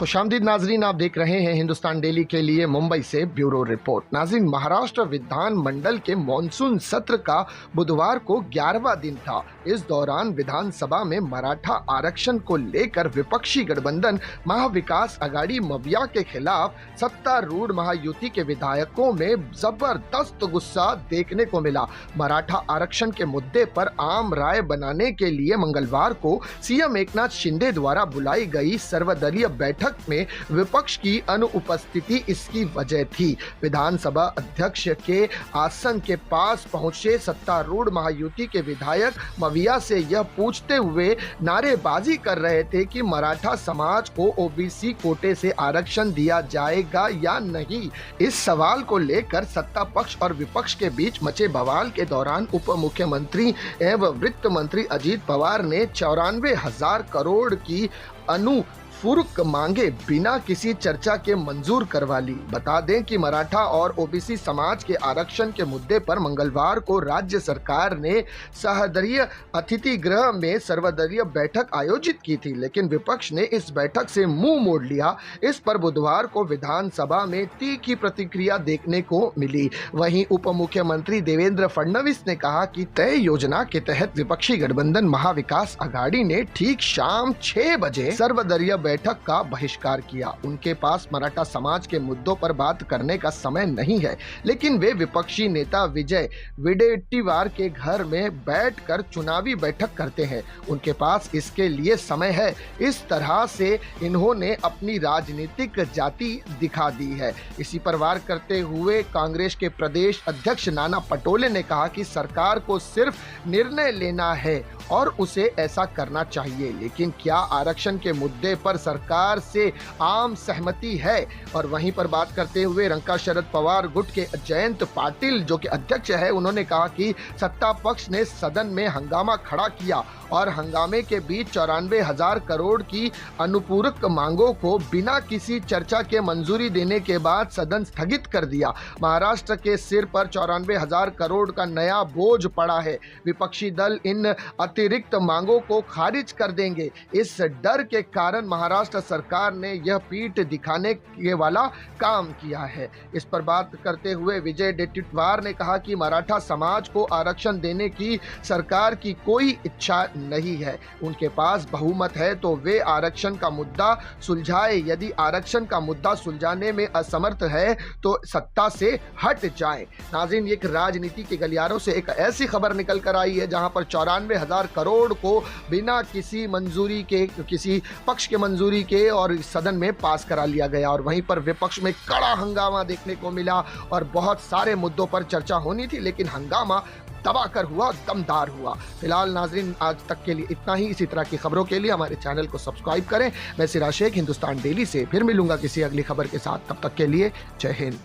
खुशामदीद नाजरीन, आप देख रहे हैं हिंदुस्तान डेली के लिए मुंबई से ब्यूरो रिपोर्ट। नाजरीन, महाराष्ट्र विधान मंडल के मॉनसून सत्र का बुधवार को 11वां दिन था। इस दौरान विधानसभा में मराठा आरक्षण को लेकर विपक्षी गठबंधन महाविकास आघाड़ी मविया के खिलाफ सत्तारूढ़ महायुति के विधायकों में जबरदस्त गुस्सा देखने को मिला। मराठा आरक्षण के मुद्दे पर आम राय बनाने के लिए मंगलवार को सीएम एकनाथ शिंदे द्वारा बुलाई गई सर्वदलीय बैठक में विपक्ष की अनुपस्थिति इसकी वजह थी। विधानसभा अध्यक्ष के आसन के पास पहुंचे सत्तारूढ़ महायुति के विधायक मविया से यह पूछते हुए नारेबाजी कर रहे थे कि मराठा समाज को ओबीसी कोटे से आरक्षण दिया जाएगा या नहीं। इस सवाल को लेकर सत्ता पक्ष और विपक्ष के बीच मचे बवाल के दौरान उप मुख्यमंत्री एवं वित्त मंत्री अजीत पवार ने 94,000 करोड़ की अनुपूरक मांगे बिना किसी चर्चा के मंजूर करवा ली। बता दें कि मराठा और ओबीसी समाज के आरक्षण के मुद्दे पर मंगलवार को राज्य सरकार ने सहदरीय अतिथि गृह में सर्वदलीय बैठक आयोजित की थी, लेकिन विपक्ष ने इस बैठक से मुंह मोड़ लिया। इस पर बुधवार को विधानसभा में तीखी प्रतिक्रिया देखने को मिली। वहीं उप मुख्यमंत्री देवेंद्र फडणवीस ने कहा कि तय योजना के तहत विपक्षी गठबंधन महाविकास आघाड़ी ने ठीक शाम 6 बजे सर्वदलीय बैठक का बहिष्कार किया। उनके पास मराठा समाज के मुद्दों पर बात करने का समय नहीं है, लेकिन वे विपक्षी नेता विजय वडेट्टीवार के घर में बैठकर चुनावी बैठक करते हैं। उनके पास इसके लिए समय है। इस तरह से इन्होंने अपनी राजनीतिक जाति दिखा दी है। इसी पर वार करते हुए कांग्रेस के प्रदेश अध्यक्ष नाना पटोले ने कहा कि सरकार को सिर्फ निर्णय लेना है और उसे ऐसा करना चाहिए, लेकिन क्या आरक्षण के मुद्दे पर सरकार से आम सहमति है। और वहीं पर बात करते हुए रंका शरद पवार गुट के जयंत पाटिल जो कि अध्यक्ष है, उन्होंने कहा कि सत्ता पक्ष ने सदन में हंगामा खड़ा किया और हंगामे के बीच 94,000 करोड़ की अनुपूरक मांगों को बिना किसी चर्चा के मंजूरी देने के बाद सदन स्थगित कर दिया। महाराष्ट्र के सिर पर 94,000 करोड़ का नया बोझ पड़ा है। विपक्षी दल इन अतिरिक्त मांगों को खारिज कर देंगे। इस डर के कारण महाराष्ट्र सरकार ने यह पीठ दिखाने के वाला काम किया है। इस पर बात करते हुए विजय वडेट्टीवार ने कहा कि मराठा समाज को आरक्षण देने की सरकार की कोई इच्छा नहीं है। उनके पास बहुमत है तो वे आरक्षण का मुद्दा सुलझाए। यदि आरक्षण का मुद्दा सुलझाने में असमर्थ है तो सत्ता से हट जाए। नाज़रीन, एक राजनीति के गलियारों से एक ऐसी खबर निकल कर आई है जहां पर 94,000 करोड़ को बिना किसी मंजूरी के, किसी पक्ष के मंजूरी के और सदन में पास करा लिया गया। और वहीं पर विपक्ष में कड़ा हंगामा देखने को मिला और बहुत सारे मुद्दों पर चर्चा होनी थी, लेकिन हंगामा दबाकर हुआ, दमदार हुआ। फिलहाल नाजरीन, आज तक के लिए इतना ही। इसी तरह की खबरों के लिए हमारे चैनल को सब्सक्राइब करें। मैं सिराज शेख, हिंदुस्तान डेली से फिर मिलूंगा किसी अगली खबर के साथ। तब तक के लिए जय हिंद।